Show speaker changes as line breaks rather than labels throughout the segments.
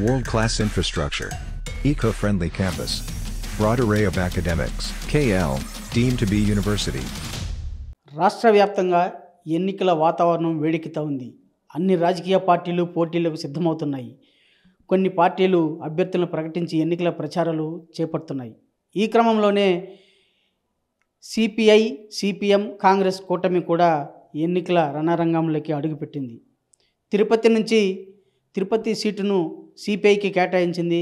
World-class infrastructure. Eco-friendly campus. Broad array of academics. KL, deemed to be university.
రాష్ట్ర వ్యాప్తంగా ఎన్నికల వాతావరణం వేడెక్కుతా ఉంది. అన్ని రాజకీయ పార్టీలు పోటీలకు సిద్ధమవుతున్నాయి. కొన్ని పార్టీలు అభ్యర్థులను ప్రకటించి ఎన్నికల ప్రచారాలు చేపడుతున్నాయి. ఈ క్రమంలోనే సిపిఐ, సిపిఎం, కాంగ్రెస్ కూటమి కూడా ఎన్నికల రణరంగంలోకి అడుగుపెట్టింది. తిరుపతి సీటును సిపిఐకి కేటాయించింది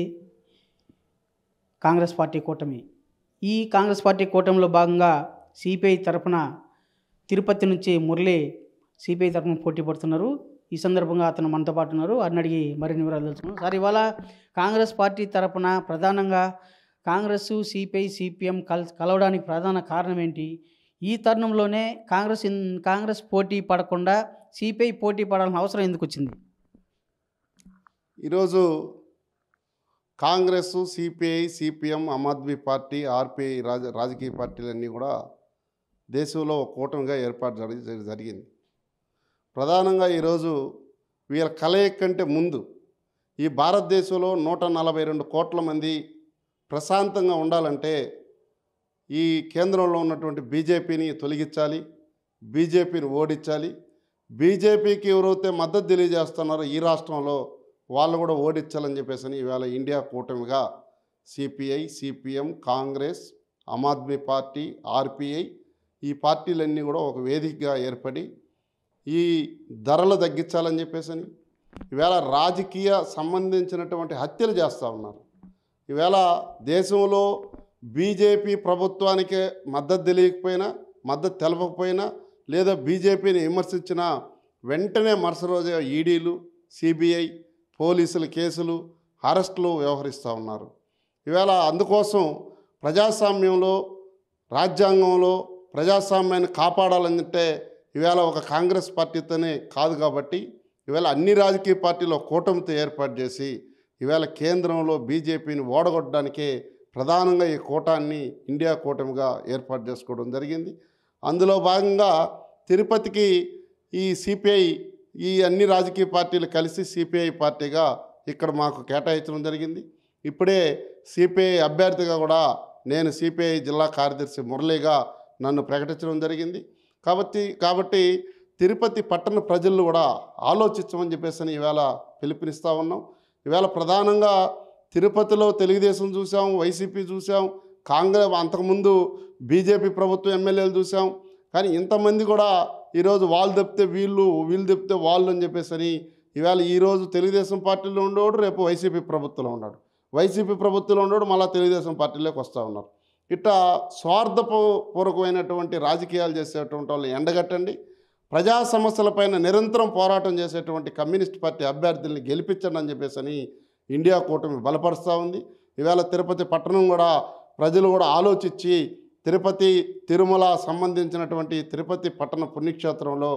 కాంగ్రెస్ పార్టీ కూటమి. ఈ కాంగ్రెస్ పార్టీ కూటమిలో భాగంగా సిపిఐ తరఫున తిరుపతి నుంచి మురళి సిపిఐ తరఫున పోటీ పడుతున్నారు. ఈ సందర్భంగా అతను మనతో పాటు ఉన్నారు. వారిని అడిగి మరిన్ని వివరాలు తెలుసుకున్నాం. సార్, ఇవాళ కాంగ్రెస్ పార్టీ తరఫున ప్రధానంగా కాంగ్రెస్, సిపిఐ, సిపిఎం కలవడానికి ప్రధాన కారణం ఏంటి? ఈ తరుణంలోనే కాంగ్రెస్ పోటీ పడకుండా సిపిఐ పోటీ పడాల్సిన అవసరం ఎందుకు వచ్చింది?
ఈరోజు కాంగ్రెస్, సిపిఐ, సిపిఎం, ఆమ్ ఆద్మీ పార్టీ, ఆర్పిఐ రాజకీయ పార్టీలన్నీ కూడా దేశంలో ఒక కూటమిగా ఏర్పాటు జరిగింది. ప్రధానంగా ఈరోజు వీళ్ళ కలయిక కంటే ముందు ఈ భారతదేశంలో 142 కోట్ల మంది ప్రశాంతంగా ఉండాలంటే ఈ కేంద్రంలో ఉన్నటువంటి బీజేపీని తొలగించాలి, బీజేపీని ఓడించాలి. బీజేపీకి ఎవరైతే మద్దతు తెలియజేస్తున్నారో ఈ రాష్ట్రంలో వాళ్ళు కూడా ఓడించాలని చెప్పేసి ఇవాళ ఇండియా కూటమిగా సిపిఐ, సిపిఎం, కాంగ్రెస్, ఆమ్ ఆద్మీ పార్టీ, ఆర్పిఐ ఈ పార్టీలన్నీ కూడా ఒక వేదికగా ఏర్పడి ఈ ధరలు తగ్గించాలని చెప్పేసి ఈవేళ రాజకీయ సంబంధించినటువంటి హత్యలు చేస్తూ ఉన్నారు. ఈవేళ దేశంలో బీజేపీ ప్రభుత్వానికే మద్దతు తెలియకపోయినా, మద్దతు తెలపకపోయినా, లేదా బీజేపీని విమర్శించిన వెంటనే మరుసటి రోజు ఈడీలు, సిబిఐ, పోలీసుల కేసులు, అరెస్టులు వ్యవహరిస్తూ ఉన్నారు. ఈవేళ అందుకోసం ప్రజాస్వామ్యంలో, రాజ్యాంగంలో ప్రజాస్వామ్యాన్ని కాపాడాలంటే ఈవేళ ఒక కాంగ్రెస్ పార్టీతోనే కాదు. కాబట్టి ఈవేళ అన్ని రాజకీయ పార్టీలు కూటమితో ఏర్పాటు చేసి ఈవేళ కేంద్రంలో బీజేపీని ఓడగొట్టడానికే ప్రధానంగా ఈ కూటాన్ని ఇండియా కూటమిగా ఏర్పాటు చేసుకోవడం జరిగింది. అందులో భాగంగా తిరుపతికి ఈ సిపిఐ, ఈ అన్ని రాజకీయ పార్టీలు కలిసి సిపిఐ పార్టీగా ఇక్కడ మాకు కేటాయించడం జరిగింది. ఇప్పుడే సిపిఐ అభ్యర్థిగా కూడా నేను సిపిఐ జిల్లా కార్యదర్శి మురళిగా నన్ను ప్రకటించడం జరిగింది. కాబట్టి తిరుపతి పట్టణ ప్రజలు కూడా ఆలోచించమని చెప్పేసి ఈవేళ పిలుపునిస్తూ ఉన్నాం. ఈవేళ ప్రధానంగా తిరుపతిలో తెలుగుదేశం చూసాం, వైసీపీ చూసాం, కాంగ్రెస్, అంతకుముందు బీజేపీ ప్రభుత్వం ఎమ్మెల్యేలు చూసాం. కానీ ఇంతమంది కూడా ఈరోజు వాళ్ళు తప్పితే వీళ్ళు తప్పితే వాళ్ళు అని చెప్పేసి ఈవేళ ఈరోజు తెలుగుదేశం పార్టీలో ఉండేవాడు రేపు వైసీపీ ప్రభుత్వంలో ఉన్నాడు, వైసీపీ ప్రభుత్వంలో ఉండేవాడు మళ్ళీ తెలుగుదేశం పార్టీలోకి వస్తూ ఉన్నారు. ఇట్లా స్వార్థపూర్వకమైనటువంటి రాజకీయాలు చేసేటువంటి వాళ్ళు ఎండగట్టండి. ప్రజా సమస్యలపైన నిరంతరం పోరాటం చేసేటువంటి కమ్యూనిస్ట్ పార్టీ అభ్యర్థుల్ని గెలిపించండి అని చెప్పేసి ఇండియా కూటమి బలపరుస్తూ ఉంది. ఈవేళ తిరుపతి పట్టణం కూడా ప్రజలు కూడా ఆలోచించి తిరుపతి, తిరుమల సంబంధించినటువంటి తిరుపతి పట్టణ పుణ్యక్షేత్రంలో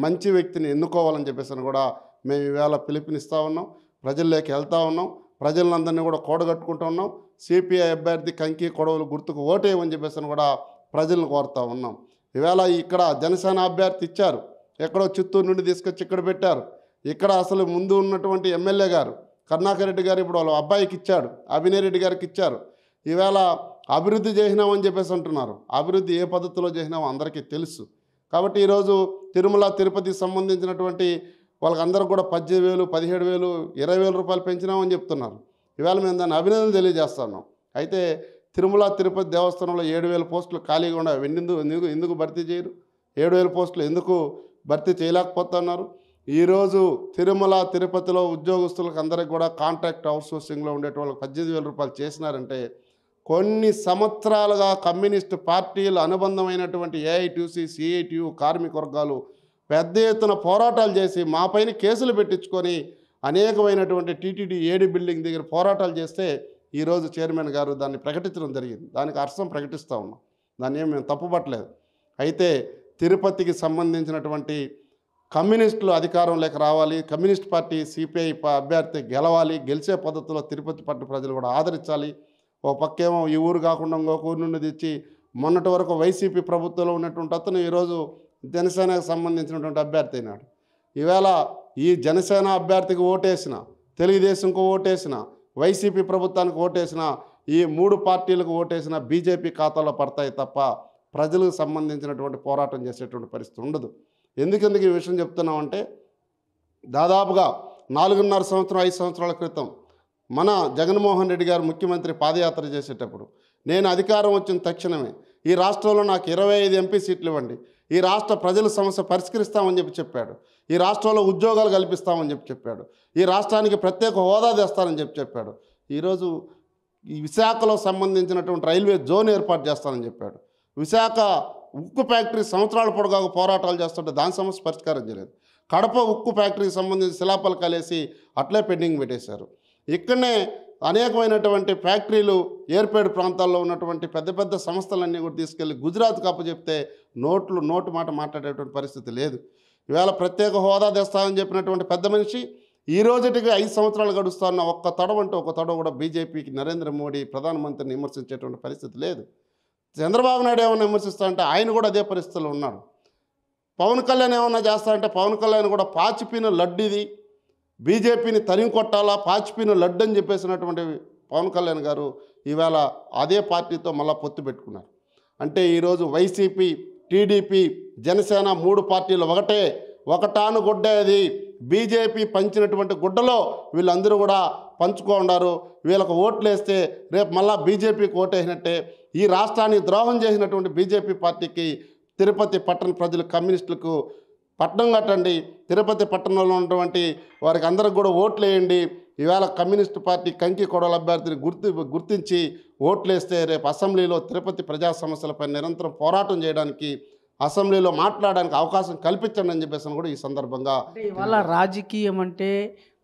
మంచి వ్యక్తిని ఎన్నుకోవాలని చెప్పేసి కూడా మేము ఈవేళ పిలుపునిస్తూ ఉన్నాం. ప్రజల్లోకి వెళ్తూ ఉన్నాం, ప్రజలందరినీ కూడా కూడగట్టుకుంటూ ఉన్నాం. సిపిఐ అభ్యర్థి కంకి కొడవలు గుర్తుకు ఓటేయమని చెప్పేసి కూడా ప్రజలను కోరుతూ ఉన్నాం. ఈవేళ ఇక్కడ జనసేన అభ్యర్థి ఇచ్చారు, ఎక్కడో చిత్తూరు నుండి తీసుకొచ్చి ఇక్కడ పెట్టారు. ఇక్కడ అసలు ముందు ఉన్నటువంటి ఎమ్మెల్యే గారు కరుణాకర్ రెడ్డి గారు ఇప్పుడు వాళ్ళ అబ్బాయికి ఇచ్చాడు, అభినయ్ రెడ్డి గారికి ఇచ్చారు. ఈవేళ అభివృద్ధి చేసినామని చెప్పేసి అంటున్నారు. అభివృద్ధి ఏ పద్ధతిలో చేసినామో అందరికీ తెలుసు. కాబట్టి ఈరోజు తిరుమల, తిరుపతికి సంబంధించినటువంటి వాళ్ళకందరూ కూడా 18,000, 17,000, 20,000 రూపాయలు పెంచినామని చెప్తున్నారు. ఈవేళ మేము దాన్ని అభినందన తెలియజేస్తున్నాం. అయితే తిరుమల, తిరుపతి దేవస్థానంలో 7,000 పోస్టులు ఖాళీగా ఉన్నాయి. ఎందుకు భర్తీ చేయరు? 7,000 పోస్టులు ఎందుకు భర్తీ చేయలేకపోతున్నారు? ఈరోజు తిరుమల, తిరుపతిలో ఉద్యోగస్తులకు అందరికి కూడా కాంట్రాక్ట్ అవుట్సోర్సింగ్లో ఉండేట వాళ్ళకి 18,000 రూపాయలు చేసినారంటే కొన్ని సంవత్సరాలుగా కమ్యూనిస్టు పార్టీలు అనుబంధమైనటువంటి ఏఐటీసీ, సిఐటియు కార్మిక వర్గాలు పెద్ద ఎత్తున పోరాటాలు చేసి మా పైన కేసులు పెట్టించుకొని అనేకమైనటువంటి టీటీడీ ఏడి బిల్డింగ్ దగ్గర పోరాటాలు చేస్తే ఈరోజు చైర్మన్ గారు దాన్ని ప్రకటించడం జరిగింది. దానికి అర్థం ప్రకటిస్తూ ఉన్నాం, దాన్ని ఏం మేము తప్పుపట్టలేదు. అయితే తిరుపతికి సంబంధించినటువంటి కమ్యూనిస్టులు అధికారంలోకి రావాలి, కమ్యూనిస్ట్ పార్టీ సిపిఐ అభ్యర్థి గెలవాలి, గెలిచే పద్ధతిలో తిరుపతి పట్టణ ప్రజలు కూడా ఆదరించాలి. ఓ పక్కేమో ఈ ఊరు కాకుండా ఇంకొక ఊరు నుండి తెచ్చి మొన్నటి వరకు వైసీపీ ప్రభుత్వంలో ఉన్నటువంటి అతను ఈరోజు జనసేనకు సంబంధించినటువంటి అభ్యర్థి అయినాడు. ఈవేళ ఈ జనసేన అభ్యర్థికి ఓటేసిన తెలుగుదేశంకు ఓటేసిన, వైసీపీ ప్రభుత్వానికి ఓటేసిన, ఈ 3 పార్టీలకు ఓటేసిన బీజేపీ ఖాతాలో పడతాయి తప్ప ప్రజలకు సంబంధించినటువంటి పోరాటం చేసేటువంటి పరిస్థితి ఉండదు. ఎందుకు ఈ విషయం చెప్తున్నామంటే దాదాపుగా 4.5 సంవత్సరం 5 సంవత్సరాల క్రితం మన జగన్మోహన్ రెడ్డి గారు ముఖ్యమంత్రి పాదయాత్ర చేసేటప్పుడు నేను అధికారం వచ్చిన తక్షణమే ఈ రాష్ట్రంలో నాకు 25 ఎంపీ సీట్లు ఇవ్వండి, ఈ రాష్ట్ర ప్రజల సమస్య పరిష్కరిస్తామని చెప్పాడు. ఈ రాష్ట్రంలో ఉద్యోగాలు కల్పిస్తామని చెప్పాడు. ఈ రాష్ట్రానికి ప్రత్యేక హోదా తెస్తానని చెప్పాడు. ఈరోజు ఈ విశాఖలో సంబంధించినటువంటి రైల్వే జోన్ ఏర్పాటు చేస్తానని చెప్పాడు. విశాఖ ఉక్కు ఫ్యాక్టరీ సంవత్సరాల పొడవుగా పోరాటాలు చేస్తుంటే దాని సమస్య పరిష్కారం చేయలేదు. కడప ఉక్కు ఫ్యాక్టరీకి సంబంధించి శిలాఫలకాలు వేసి అట్లే పెండింగ్ పెట్టేశారు. ఇక్కడనే అనేకమైనటువంటి ఫ్యాక్టరీలు ఏర్పేడు ప్రాంతాల్లో ఉన్నటువంటి పెద్ద పెద్ద సంస్థలన్నీ కూడా తీసుకెళ్ళి గుజరాత్కి అప్పచెప్తే నోటు మాట మాట్లాడేటువంటి పరిస్థితి లేదు. ఇవాళ ప్రత్యేక హోదా తెస్తామని చెప్పినటువంటి పెద్ద మనిషి ఈ రోజుటికి 5 సంవత్సరాలు గడుస్తున్న ఒక్క తడవ కూడా బీజేపీకి నరేంద్ర మోడీ ప్రధానమంత్రిని విమర్శించేటువంటి పరిస్థితి లేదు. చంద్రబాబు నాయుడు ఏమైనా విమర్శిస్తారంటే ఆయన కూడా అదే పరిస్థితిలో ఉన్నాడు. పవన్ కళ్యాణ్ ఏమన్నా చేస్తారంటే పవన్ కళ్యాణ్ కూడా పాచిపోయిన లడ్డిది, బీజేపీని తరిమి కొట్టాలా, పాచిపోయిన లడ్డు అని చెప్పేసినటువంటి పవన్ కళ్యాణ్ గారు ఈవేళ అదే పార్టీతో మళ్ళీ పొత్తు పెట్టుకున్నారు. అంటే ఈరోజు వైసీపీ, టీడీపీ, జనసేన 3 పార్టీలు ఒకటాను గుడ్డ. అది బీజేపీ పంచినటువంటి గుడ్డలో వీళ్ళందరూ కూడా పంచుకో ఉన్నారు. వీళ్ళకు ఓట్లు వేస్తే రేపు మళ్ళా బీజేపీకి ఓటేసినట్టే. ఈ రాష్ట్రానికి ద్రోహం చేసినటువంటి బీజేపీ పార్టీకి తిరుపతి పట్టణ ప్రజలు, కమ్యూనిస్టులకు పట్టణం కట్టండి, తిరుపతి పట్టణంలో ఉన్నటువంటి వారికి అందరికి కూడా ఓట్లు వేయండి. ఈవేళ కమ్యూనిస్టు పార్టీ కంకి కొడవల అభ్యర్థిని గుర్తించి ఓట్లు వేస్తే రేపు అసెంబ్లీలో తిరుపతి ప్రజా సమస్యలపై నిరంతరం పోరాటం చేయడానికి, అసెంబ్లీలో మాట్లాడడానికి అవకాశం కల్పించండి అని చెప్పేసి కూడా ఈ సందర్భంగా.
ఇవాళ రాజకీయం అంటే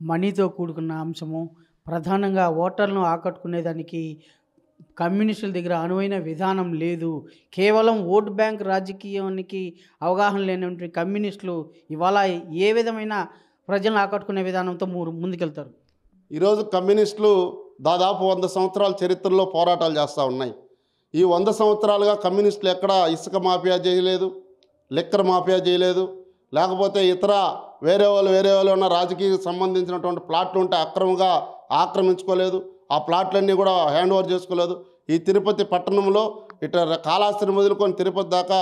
మనీతో కూడుకున్న అంశము. ప్రధానంగా ఓటర్లను ఆకట్టుకునేదానికి కమ్యూనిస్టుల దగ్గర అనువైన విధానం లేదు. కేవలం ఓట్ బ్యాంక్ రాజకీయానికి అవగాహన లేనటువంటి కమ్యూనిస్టులు ఇవాళ ఏ విధమైన ప్రజలను ఆకట్టుకునే విధానంతో ముందుకెళ్తారు?
ఈరోజు కమ్యూనిస్టులు దాదాపు 100 సంవత్సరాల చరిత్రలో పోరాటాలు చేస్తూ ఉన్నాయి. ఈ 100 సంవత్సరాలుగా కమ్యూనిస్టులు ఎక్కడ ఇసుక మాఫియా చేయలేదు, లిక్కర్ మాఫియా చేయలేదు, లేకపోతే ఇతర వేరే వాళ్ళు ఉన్న రాజకీయ సంబంధించినటువంటి ప్లాట్లు ఉంటే అక్రమంగా ఆక్రమించుకోలేదు. ఆ ప్లాట్లన్నీ కూడా హ్యాండ్ ఓవర్ చేసుకోలేదు. ఈ తిరుపతి పట్టణంలో ఇటు కాళహస్తిని మొదలుకొని తిరుపతి దాకా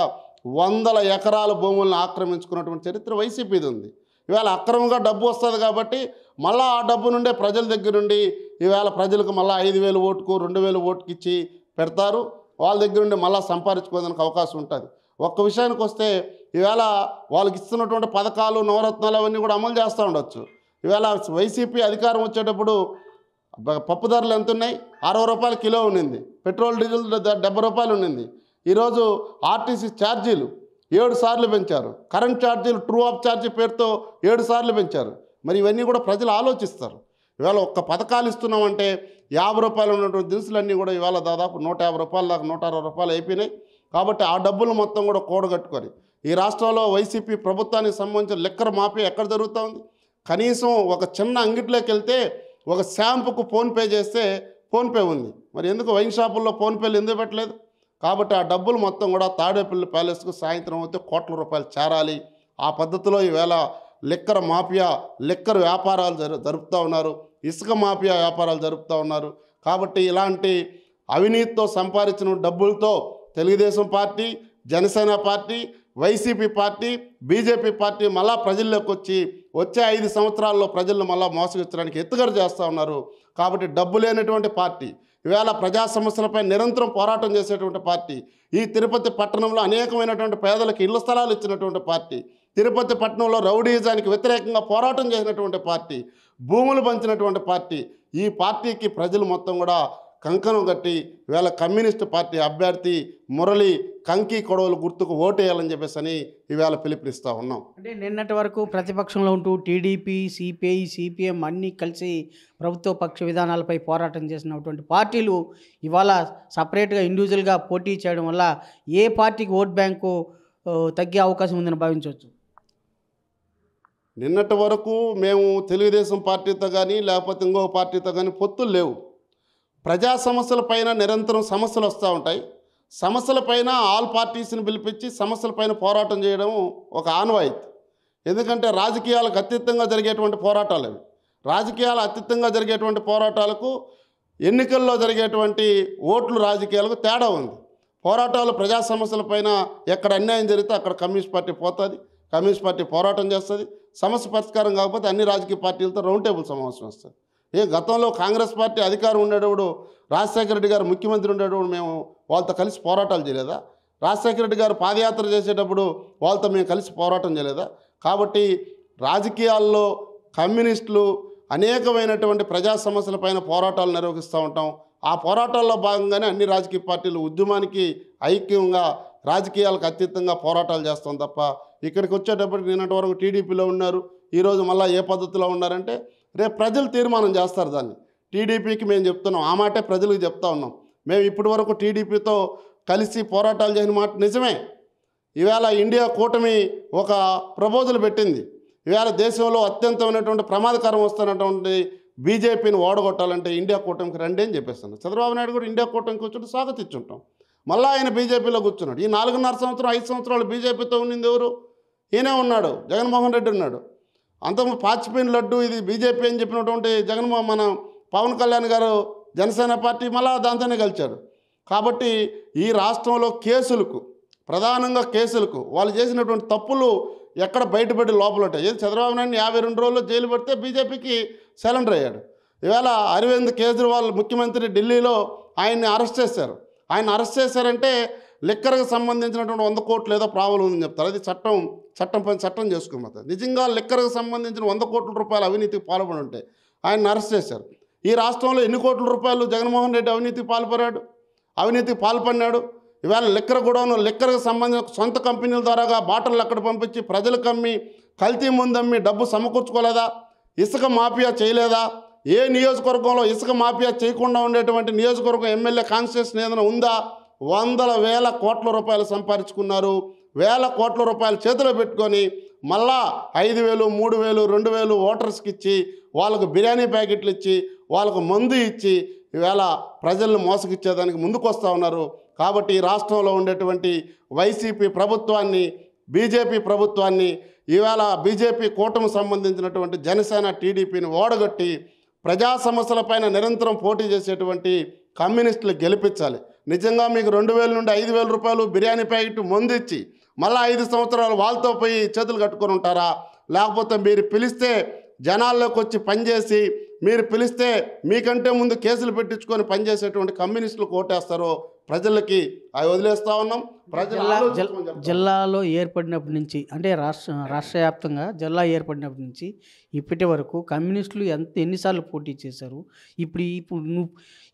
100 ఎకరాల భూములను ఆక్రమించుకున్నటువంటి చరిత్ర వైసీపీది ఉంది. ఇవాళ అక్రమంగా డబ్బు వస్తుంది కాబట్టి మళ్ళీ ఆ డబ్బు నుండే ప్రజల దగ్గర నుండి ఈవేళ ప్రజలకు మళ్ళీ 5,000 ఓటుకు 2,000 ఓటుకి ఇచ్చి పెడతారు. వాళ్ళ దగ్గర నుండి మళ్ళీ సంపాదించుకోవడానికి అవకాశం ఉంటుంది. ఒక్క విషయానికి వస్తే ఈవేళ వాళ్ళకి ఇస్తున్నటువంటి పథకాలు, నవరత్నాలు అవన్నీ కూడా అమలు చేస్తూ ఉండొచ్చు. ఈవేళ వైసీపీ అధికారం వచ్చేటప్పుడు పప్పు ధరలు ఎంత ఉన్నాయి? 60 రూపాయలు కిలో ఉండింది. పెట్రోల్ డీజిల్ 70 రూపాయలు ఉండింది. ఈరోజు ఆర్టీసీ ఛార్జీలు 7 సార్లు పెంచారు. కరెంట్ ఛార్జీలు ట్రూ ఆఫ్ ఛార్జీ పేరుతో 7 సార్లు పెంచారు. మరి ఇవన్నీ కూడా ప్రజలు ఆలోచిస్తారు. ఇవాళ ఒక్క పథకాలు ఇస్తున్నామంటే 50 రూపాయలు ఉన్నటువంటి దినుసులన్నీ కూడా ఇవాళ దాదాపు 150 రూపాయల దాకా 160 రూపాయలు అయిపోయినాయి. కాబట్టి ఆ డబ్బులు మొత్తం కూడా కూడగట్టుకొని ఈ రాష్ట్రంలో వైసీపీ ప్రభుత్వానికి సంబంధించిన లిక్కర్ మాఫియా ఎక్కడ జరుగుతూ ఉంది? కనీసం ఒక చిన్న అంగిట్లోకి వెళ్తే ఒక షాంపుకు ఫోన్పే చేస్తే ఫోన్పే ఉంది. మరి ఎందుకు వైన్ షాపుల్లో ఫోన్పేలు ఎందుకు పెట్టలేదు? కాబట్టి ఆ డబ్బులు మొత్తం కూడా తాడేపల్లి ప్యాలెస్కు సాయంత్రం అయితే కోట్ల రూపాయలు చేరాలి. ఆ పద్ధతిలో ఈవేళ లిక్కర్ మాఫియా, లిక్కర్ వ్యాపారాలు జరుపుతూ ఉన్నారు. ఇసుక మాఫియా వ్యాపారాలు జరుపుతూ ఉన్నారు. కాబట్టి ఇలాంటి అవినీతితో సంపాదించిన డబ్బులతో Telugu Desam party, Janasena party, YCP party, BJP party మళ్ళా ప్రజల్లోకి వచ్చే 5 సంవత్సరాల్లో ప్రజలను మళ్ళా మోసగించడానికి ఎత్తుగడ చేస్తూ ఉన్నారు. కాబట్టి డబ్బు లేనటువంటి పార్టీ, ఈవేళ ప్రజా సమస్యలపై నిరంతరం పోరాటం చేసేటువంటి పార్టీ, ఈ తిరుపతి పట్టణంలో అనేకమైనటువంటి పేదలకు ఇళ్ల స్థలాలు ఇచ్చినటువంటి పార్టీ, తిరుపతి పట్టణంలో రౌడీజానికి వ్యతిరేకంగా పోరాటం చేసినటువంటి పార్టీ, భూములు పంచినటువంటి పార్టీ, ఈ పార్టీకి ప్రజలు మొత్తం కూడా కంకణం కట్టి ఈవేళ కమ్యూనిస్టు పార్టీ అభ్యర్థి మురళి కంకి కొడవలు గుర్తుకు ఓటేయాలని చెప్పేసి ఈవేళ పిలుపునిస్తూ ఉన్నాం.
అంటే నిన్నటి వరకు ప్రతిపక్షంలో ఉంటూ టీడీపీ, సిపిఐ, సిపిఎం అన్నీ కలిసి ప్రభుత్వ పక్ష విధానాలపై పోరాటం చేసినటువంటి పార్టీలు ఇవాళ సపరేట్గా ఇండివిజువల్గా పోటీ చేయడం వల్ల ఏ పార్టీకి ఓట్ బ్యాంకు తగ్గే అవకాశం ఉందని భావించవచ్చు?
నిన్నటి వరకు మేము తెలుగుదేశం పార్టీతో కానీ లేకపోతే ఇంకో పార్టీతో కానీ పొత్తులు లేవు. ప్రజా సమస్యలపైన నిరంతరం సమస్యలు వస్తూ ఉంటాయి. సమస్యలపైన ఆల్ పార్టీస్ని పిలిపించి సమస్యలపైన పోరాటం చేయడం ఒక ఆనవాయితీ. ఎందుకంటే రాజకీయాలకు అతీతంగా జరిగేటువంటి పోరాటాలు అవి. రాజకీయాలు అత్యుత్తంగా జరిగేటువంటి పోరాటాలకు ఎన్నికల్లో జరిగేటువంటి ఓట్లు రాజకీయాలకు తేడా ఉంది. పోరాటాలు ప్రజా సమస్యలపైన ఎక్కడ అన్యాయం జరిగితే అక్కడ కమ్యూనిస్ట్ పార్టీ పోతుంది, కమ్యూనిస్ట్ పార్టీ పోరాటం చేస్తుంది. సమస్య పరిష్కారం కాకపోతే అన్ని రాజకీయ పార్టీలతో రౌండ్ టేబుల్ సమావేశం వస్తుంది. గతంలో కాంగ్రెస్ పార్టీ అధికారం ఉండేటప్పుడు రాజశేఖర రెడ్డి గారు ముఖ్యమంత్రి ఉండేటప్పుడు మేము వాళ్ళతో కలిసి పోరాటాలు చేయలేదా? రాజశేఖర రెడ్డి గారు పాదయాత్ర చేసేటప్పుడు వాళ్ళతో మేము కలిసి పోరాటం చేయలేదా? కాబట్టి రాజకీయాల్లో కమ్యూనిస్టులు అనేకమైనటువంటి ప్రజా సమస్యలపైన పోరాటాలు నిర్వహిస్తూ ఉంటాం. ఆ పోరాటాల్లో భాగంగానే అన్ని రాజకీయ పార్టీలు ఉద్యమానికి ఐక్యంగా రాజకీయాలకు అతీతంగా పోరాటాలు చేస్తాం తప్ప ఇక్కడికి వచ్చేటప్పటికి నిన్నటి వరకు టీడీపీలో ఉన్నారు, ఈరోజు మళ్ళీ ఏ పద్ధతిలో ఉన్నారంటే రేపు ప్రజలు తీర్మానం చేస్తారు దాన్ని. టీడీపీకి మేము చెప్తున్నాం, ఆ మాటే ప్రజలకు చెప్తా ఉన్నాం. మేము ఇప్పటి వరకు టీడీపీతో కలిసి పోరాటాలు చేసిన మాట నిజమే. ఈవేళ ఇండియా కూటమి ఒక ప్రపోజల్ పెట్టింది. ఈవేళ దేశంలో అత్యంతమైనటువంటి ప్రమాదకరం వస్తున్నటువంటి బీజేపీని ఓడగొట్టాలంటే ఇండియా కూటమికి రండి అని చెప్పేస్తున్నాం. చంద్రబాబు నాయుడు కూడా ఇండియా కూటమికి కూర్చుంటే స్వాగతించుంటాం. మళ్ళీ ఆయన బీజేపీలో కూర్చున్నాడు. ఈ 4.5 సంవత్సరం 5 సంవత్సరాలు బీజేపీతో ఉన్నింది ఎవరు? ఈయనే ఉన్నాడు, జగన్మోహన్ రెడ్డి ఉన్నాడు. అంత పాచిపోయిన లడ్డు ఇది బీజేపీ అని చెప్పినటువంటి మన పవన్ కళ్యాణ్ గారు జనసేన పార్టీ మళ్ళా దాంతోనే కలిచాడు. కాబట్టి ఈ రాష్ట్రంలో కేసులకు ప్రధానంగా కేసులకు వాళ్ళు చేసినటువంటి తప్పులు ఎక్కడ బయటపడి లోపల ఉంటాయి. ఏది చంద్రబాబు నాయుడు 52 రోజుల్లో జైలు పెడితే బీజేపీకి సరెండర్ అయ్యాడు. ఇవాళ అరవింద్ కేజ్రీవాల్ ముఖ్యమంత్రి ఢిల్లీలో ఆయన్ని అరెస్ట్ చేశారు. ఆయన అరెస్ట్ చేశారంటే లిక్కర్కి సంబంధించినటువంటి 100 కోట్లు ఏదో ప్రాబ్లం ఉందని చెప్తారు. అది చట్టం చేసుకోమంటారు. నిజంగా లిక్కర్కి సంబంధించిన 100 కోట్ల రూపాయలు అవినీతికి పాల్పడి ఉంటే ఆయన అరెస్ట్ చేశారు. ఈ రాష్ట్రంలో ఎన్ని కోట్ల రూపాయలు జగన్మోహన్ రెడ్డి అవినీతికి పాల్పడినాడు. ఇవాళ లిక్కర్ గొడవను లిక్కర్కి సంబంధించిన సొంత కంపెనీల ద్వారాగా బాటలు అక్కడ పంపించి ప్రజలకు అమ్మి కల్తీ ముందమ్మి డబ్బు సమకూర్చుకోలేదా? ఇసుక మాఫియా చేయలేదా? ఏ నియోజకవర్గంలో ఇసుక మాఫియా చేయకుండా ఉండేటువంటి నియోజకవర్గం ఎమ్మెల్యే కాన్స్టిట్యూషన్ ఏదైనా ఉందా? వేల కోట్ల రూపాయలు సంపాదించుకున్నారు. వేల కోట్ల రూపాయలు చేతిలో పెట్టుకొని మళ్ళా 5,000, 3,000, 2,000 ఓటర్స్కి ఇచ్చి వాళ్ళకు బిర్యానీ ప్యాకెట్లు ఇచ్చి వాళ్ళకు మందు ఇచ్చి ఈవేళ ప్రజలను మోసగిచ్చేదానికి ముందుకు వస్తూ ఉన్నారు. కాబట్టి ఈ రాష్ట్రంలో ఉండేటువంటి వైసీపీ ప్రభుత్వాన్ని, బీజేపీ ప్రభుత్వాన్ని, ఈవేళ బీజేపీ కూటమి సంబంధించినటువంటి జనసేన టీడీపీని ఓడగొట్టి ప్రజా సమస్యలపైన నిరంతరం పోటీ చేసేటువంటి కమ్యూనిస్టులు గెలిపించాలి. నిజంగా మీకు 2,000 నుండి 5,000 రూపాయలు బిర్యానీ ప్యాకెట్ మందు ఇచ్చి మళ్ళీ 5 సంవత్సరాలు వాళ్ళతో పోయి చేతులు కట్టుకొని ఉంటారా? లేకపోతే మీరు పిలిస్తే జనాల్లోకి వచ్చి పనిచేసి మీరు పిలిస్తే మీకంటే ముందు కేసులు పెట్టించుకొని పనిచేసేటువంటి కమ్యూనిస్టులు కోటేస్తారో ప్రజలకి అవి వదిలేస్తూ ఉన్నాం.
జిల్లాలో ఏర్పడినప్పటి నుంచి అంటే రాష్ట్ర వ్యాప్తంగా జిల్లా ఏర్పడినప్పటి నుంచి ఇప్పటి వరకు కమ్యూనిస్టులు ఎన్నిసార్లు పోటీ చేశారు?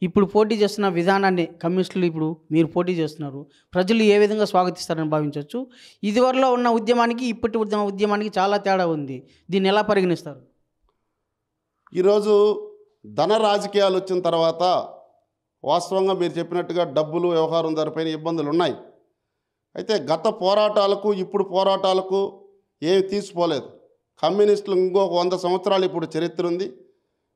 ఇప్పుడు పోటీ చేస్తున్న విధానాన్ని కమ్యూనిస్టులు ఇప్పుడు మీరు పోటీ చేస్తున్నారు, ప్రజలు ఏ విధంగా స్వాగతిస్తారని భావించవచ్చు? ఇదివరలో ఉన్న ఉద్యమానికి ఇప్పటి ఉద్యమానికి చాలా తేడా ఉంది. దీన్ని ఎలా పరిగణిస్తారు?
ఈరోజు ధన రాజకీయాలు వచ్చిన తర్వాత వాస్తవంగా మీరు చెప్పినట్టుగా డబ్బులు వ్యవహారం ధరపైన ఇబ్బందులు ఉన్నాయి. అయితే గత పోరాటాలకు ఇప్పుడు పోరాటాలకు ఏమి తీసిపోలేదు. కమ్యూనిస్టులు ఇంకో 100 సంవత్సరాలు ఇప్పుడు చరిత్ర ఉంది.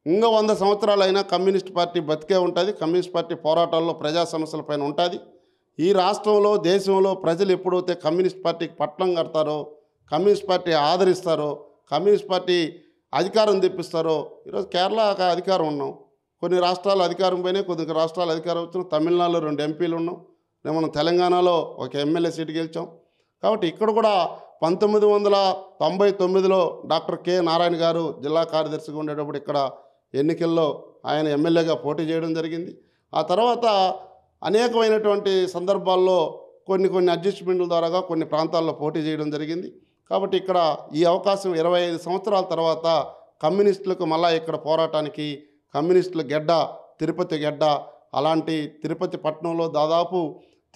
ఇంకో 100 సంవత్సరాలు అయినా కమ్యూనిస్ట్ పార్టీ బతికే ఉంటుంది. కమ్యూనిస్ట్ పార్టీ పోరాటాల్లో ప్రజా సమస్యలపైన ఉంటుంది. ఈ రాష్ట్రంలో దేశంలో ప్రజలు ఎప్పుడైతే కమ్యూనిస్ట్ పార్టీకి పట్టం కడతారో, కమ్యూనిస్ట్ పార్టీ ఆదరిస్తారో, కమ్యూనిస్ట్ పార్టీ అధికారం తెప్పిస్తారో, ఈరోజు కేరళ అధికారం ఉన్నాం, కొన్ని రాష్ట్రాలు అధికారం పోయినాయి, కొన్ని రాష్ట్రాలు అధికారం వచ్చినాం, తమిళనాడులో 2 ఎంపీలు ఉన్నాం, మనం తెలంగాణలో ఒక ఎమ్మెల్యే సీటు గెలిచాం. కాబట్టి ఇక్కడ కూడా 1999లో డాక్టర్ కె నారాయణ గారు జిల్లా కార్యదర్శిగా ఉండేటప్పుడు ఇక్కడ ఎన్నికల్లో ఆయన ఎమ్మెల్యేగా పోటీ చేయడం జరిగింది. ఆ తర్వాత అనేకమైనటువంటి సందర్భాల్లో కొన్ని అడ్జస్ట్మెంట్ల ద్వారాగా కొన్ని ప్రాంతాల్లో పోటీ చేయడం జరిగింది. కాబట్టి ఇక్కడ ఈ అవకాశం 25 సంవత్సరాల తర్వాత కమ్యూనిస్టులకు మళ్ళా ఇక్కడ పోరాటానికి కమ్యూనిస్టుల గెడ్డ తిరుపతి గెడ్డ. అలాంటి తిరుపతి పట్టణంలో దాదాపు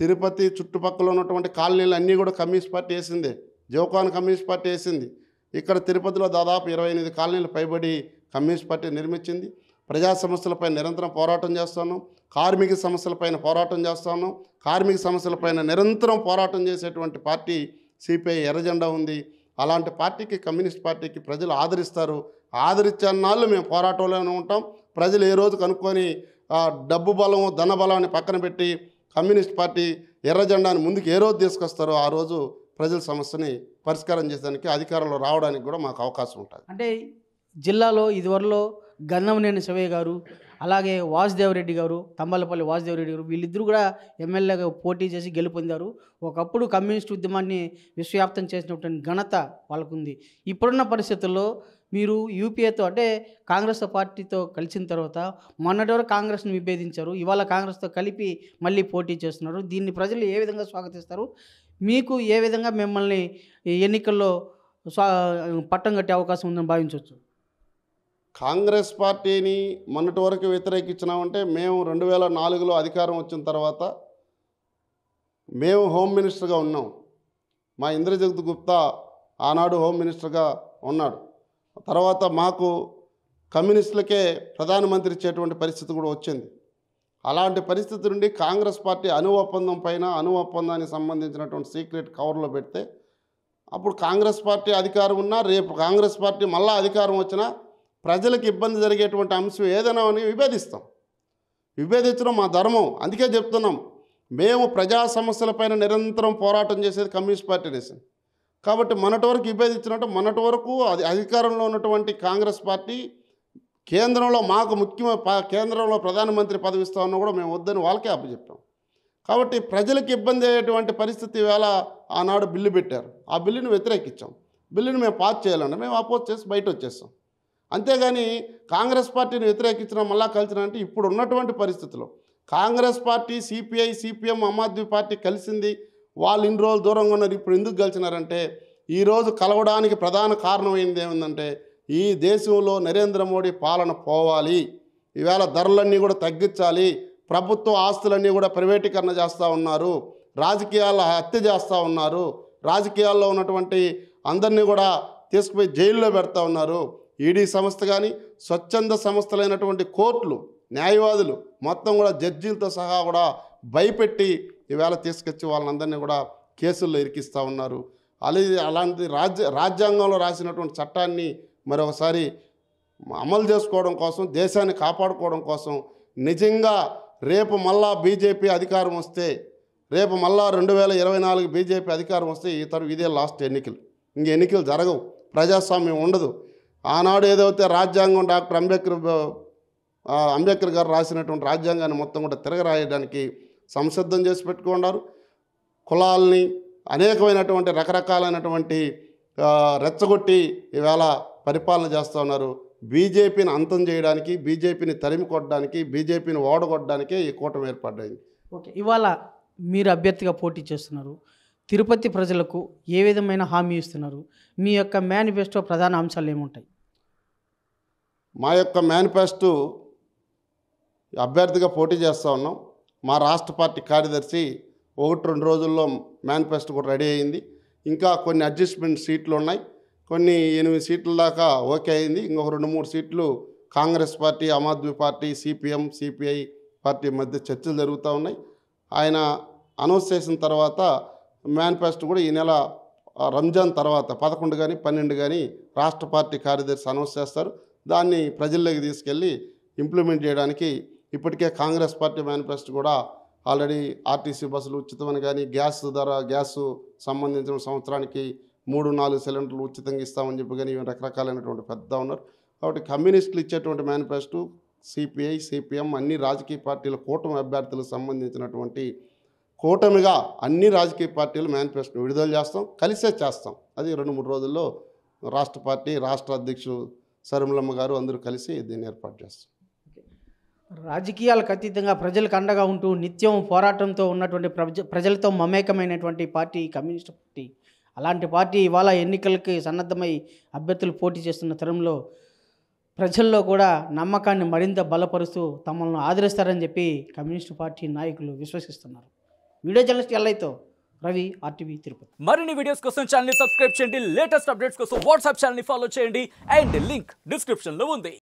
తిరుపతి చుట్టుపక్కల ఉన్నటువంటి కాలనీలు అన్నీ కూడా కమ్యూనిస్ట్ పార్టీ వేసింది. జోకాన్ కమ్యూనిస్ట్ పార్టీ వేసింది. ఇక్కడ తిరుపతిలో దాదాపు 28 కాలనీలు పైబడి కమ్యూనిస్ట్ పార్టీ నిర్మించింది. ప్రజా సమస్యలపై నిరంతరం పోరాటం చేస్తున్నాం. కార్మిక సమస్యలపైన పోరాటం చేస్తున్నాం. కార్మిక సమస్యలపైన నిరంతరం పోరాటం చేసేటువంటి పార్టీ సిపిఐ ఎర్రజెండా ఉంది. అలాంటి పార్టీకి కమ్యూనిస్ట్ పార్టీకి ప్రజలు ఆదరిస్తారు. ఆదరించే నాళ్ళు మేము పోరాటంలోనే ఉంటాం. ప్రజలు ఏ రోజు కనుక్కొని డబ్బు బలం ధన బలాన్ని పక్కన పెట్టి కమ్యూనిస్ట్ పార్టీ ఎర్రజెండాని ముందుకు ఏ రోజు తీసుకొస్తారో ఆ రోజు ప్రజల సమస్యని పరిష్కారం చేసేదానికి అధికారంలో రావడానికి కూడా మాకు అవకాశం ఉంటుంది.
అంటే జిల్లాలో ఇదివరలో గన్నమనేని శివయ్య గారు, అలాగే వాసుదేవరెడ్డి గారు, తంబలపల్లి వాసుదేవరెడ్డి గారు వీళ్ళిద్దరూ కూడా ఎమ్మెల్యేగా పోటీ చేసి గెలుపొందారు. ఒకప్పుడు కమ్యూనిస్ట్ ఉద్యమాన్ని విశ్వవ్యాప్తం చేసినటువంటి ఘనత వాళ్ళకుంది. ఇప్పుడున్న పరిస్థితుల్లో మీరు యూపీఏతో అంటే కాంగ్రెస్ పార్టీతో కలిసిన తర్వాత మొన్నటి వరకు కాంగ్రెస్ను విభేదించారు, ఇవాళ కాంగ్రెస్తో కలిపి మళ్ళీ పోటీ చేస్తున్నారు. దీన్ని ప్రజలు ఏ విధంగా స్వాగతిస్తారు? మీకు ఏ విధంగా మిమ్మల్ని ఎన్నికల్లో పట్టం కట్టే అవకాశం ఉందని భావించవచ్చు?
కాంగ్రెస్ పార్టీని మొన్నటి వరకు వ్యతిరేకించినామంటే మేము 2004లో అధికారం వచ్చిన తర్వాత మేము హోమ్ మినిస్టర్గా ఉన్నాం. మా ఇంద్రజిత్ గుప్తా ఆనాడు హోమ్ మినిస్టర్గా ఉన్నాడు. తర్వాత మాకు కమ్యూనిస్టులకే ప్రధానమంత్రి ఇచ్చేటువంటి పరిస్థితి కూడా వచ్చింది. అలాంటి పరిస్థితి నుండి కాంగ్రెస్ పార్టీ అణు ఒప్పందం పైన అణు ఒప్పందానికి సంబంధించినటువంటి సీక్రెట్ కవర్లో పెడితే అప్పుడు కాంగ్రెస్ పార్టీ అధికారం ఉన్నా రేపు కాంగ్రెస్ పార్టీ మళ్ళా అధికారం వచ్చినా ప్రజలకు ఇబ్బంది జరిగేటువంటి అంశం ఏదైనా అని విభేదించడం మా ధర్మం. అందుకే చెప్తున్నాం, మేము ప్రజా సమస్యలపైన నిరంతరం పోరాటం చేసేది కమ్యూనిస్ట్ పార్టీ నేషన్. కాబట్టి మొన్నటి వరకు విభేదించినట్టు మొన్నటి వరకు అధికారంలో ఉన్నటువంటి కాంగ్రెస్ పార్టీ కేంద్రంలో మాకు కేంద్రంలో ప్రధానమంత్రి పదవి ఇస్తా ఉన్నా కూడా మేము వద్దని వాళ్ళకే అప్పచెప్పాం. కాబట్టి ప్రజలకు ఇబ్బంది అయ్యేటువంటి పరిస్థితి వేళ ఆనాడు బిల్లు పెట్టారు. ఆ బిల్లుని వ్యతిరేకించాం. బిల్లుని మేము పాస్ చేయాలంటే మేము అపోజ్ చేసి బయట వచ్చేస్తాం. అంతేగాని కాంగ్రెస్ పార్టీని వ్యతిరేకించడం మళ్ళా కలిసిన అంటే ఇప్పుడు ఉన్నటువంటి పరిస్థితుల్లో కాంగ్రెస్ పార్టీ, సిపిఐ, సిపిఎం, ఆమ్ ఆద్మీ పార్టీ కలిసింది. వాళ్ళు ఇన్ని రోజులు దూరంగా ఉన్నారు, ఇప్పుడు ఎందుకు కలిసినారంటే ఈరోజు కలవడానికి ప్రధాన కారణం ఏమిటంటే ఈ దేశంలో నరేంద్ర మోడీ పాలన పోవాలి, ఈవేళ ధరలన్నీ కూడా తగ్గించాలి, ప్రభుత్వ ఆస్తులన్నీ కూడా ప్రైవేటీకరణ చేస్తూ ఉన్నారు, రాజకీయాల్లో హత్య చేస్తూ ఉన్నారు, రాజకీయాల్లో ఉన్నటువంటి అందరినీ కూడా తీసుకుపోయి జైల్లో పెడతా ఉన్నారు. ఈడీ సంస్థ కానీ స్వచ్ఛంద సంస్థలైనటువంటి కోర్టులు, న్యాయవాదులు మొత్తం కూడా జడ్జీలతో సహా కూడా భయపెట్టి ఈవేళ తీసుకొచ్చి వాళ్ళందరినీ కూడా కేసుల్లో ఇరికిస్తూ ఉన్నారు. అలాంటి రాజ్యాంగంలో రాసినటువంటి చట్టాన్ని మరొకసారి అమలు చేసుకోవడం కోసం, దేశాన్ని కాపాడుకోవడం కోసం నిజంగా రేపు మళ్ళా బీజేపీ అధికారం వస్తే, రేపు మళ్ళా 2024 బీజేపీ అధికారం వస్తే ఇదే లాస్ట్ ఎన్నికలు. ఇంక ఎన్నికలు జరగవు, ప్రజాస్వామ్యం ఉండదు. ఆనాడు ఏదైతే రాజ్యాంగం డాక్టర్ అంబేద్కర్ గారు రాసినటువంటి రాజ్యాంగాన్ని మొత్తం కూడా తిరగరాయడానికి సంసిద్ధం చేసి పెట్టుకున్నారు. కులాలని అనేకమైనటువంటి రకరకాలైనటువంటి రెచ్చగొట్టి ఈవేళ పరిపాలన చేస్తూ ఉన్నారు. బీజేపీని అంతం చేయడానికి, బీజేపీని తరిమి కొట్టడానికి, బీజేపీని ఓడగొట్టడానికే ఈ కూటమి ఏర్పడింది.
ఓకే, ఇవాళ మీరు అభ్యర్థిగా పోటీ చేస్తున్నారు. తిరుపతి ప్రజలకు ఏ విధమైన హామీ ఇస్తున్నారు? మీ యొక్క మేనిఫెస్టో ప్రధాన అంశాలు ఏముంటాయి?
మా యొక్క మేనిఫెస్టో అభ్యర్థిగా పోటీ చేస్తూ ఉన్నాం. మా రాష్ట్ర పార్టీ కార్యదర్శి 1-2 రోజుల్లో మేనిఫెస్టో కూడా రెడీ అయింది. ఇంకా కొన్ని అడ్జస్ట్మెంట్ సీట్లు ఉన్నాయి. కొన్ని 8 సీట్ల దాకా ఓకే అయింది. ఇంకొక 2-3 సీట్లు Congress party, Aam Aadmi party, CPM, CPI party మధ్య చర్చలు జరుగుతూ ఉన్నాయి. ఆయన అనౌన్స్ చేసిన తర్వాత మేనిఫెస్టో కూడా ఈ నెల రంజాన్ తర్వాత 11 కానీ 12 కానీ రాష్ట్ర పార్టీ కార్యదర్శి అనౌన్స్ చేస్తారు. దాన్ని ప్రజల్లోకి తీసుకెళ్ళి ఇంప్లిమెంట్ చేయడానికి ఇప్పటికే కాంగ్రెస్ పార్టీ మేనిఫెస్టో కూడా ఆల్రెడీ ఆర్టీసీ బస్సులు ఉచితమని కానీ, గ్యాస్ సంబంధించిన సంవత్సరానికి 3-4 సిలిండర్లు ఉచితంగా ఇస్తామని చెప్పి కానీ రకరకాలైనటువంటి పెద్ద ఉన్నారు. కాబట్టి కమ్యూనిస్టులు ఇచ్చేటువంటి మేనిఫెస్టో, సిపిఐ, సిపిఎం అన్ని రాజకీయ పార్టీల కూటమి అభ్యర్థులకు సంబంధించినటువంటి కూటమిగా అన్ని రాజకీయ పార్టీలు మేనిఫెస్టో విడుదల చేస్తాం, కలిసే చేస్తాం. అది 2-3 రోజుల్లో రాష్ట్ర పార్టీ రాష్ట్ర అధ్యక్షుడు సరిమలమ్మ గారు అందరూ కలిసి దీన్ని ఏర్పాటు చేస్తాం.
రాజకీయాలకు అతీతంగా ప్రజలకు అండగా ఉంటూ నిత్యం పోరాటంతో ఉన్నటువంటి ప్రజలతో మమేకమైనటువంటి పార్టీ కమ్యూనిస్ట్ పార్టీ. అలాంటి పార్టీ ఇవాళ ఎన్నికలకి సన్నద్ధమై అభ్యర్థులు పోటీ చేస్తున్న తరంలో ప్రజల్లో కూడా నమ్మకాన్ని మరింత బలపరుస్తూ తమను ఆదరిస్తారని చెప్పి కమ్యూనిస్టు పార్టీ నాయకులు విశ్వసిస్తున్నారు. వీడియో జర్నలిస్ట్ ఎల్లైతో రవి, RTV తిరుపతి.
మరిన్ని వీడియోస్ కోసం ఛానల్ ని సబ్స్క్రైబ్ చేయండి. లేటెస్ట్ అప్డేట్స్ కోసం వాట్సాప్ ఛానల్ ని ఫాలో చేయండి. అండ్ లింక్ డిస్క్రిప్షన్ లో ఉంది.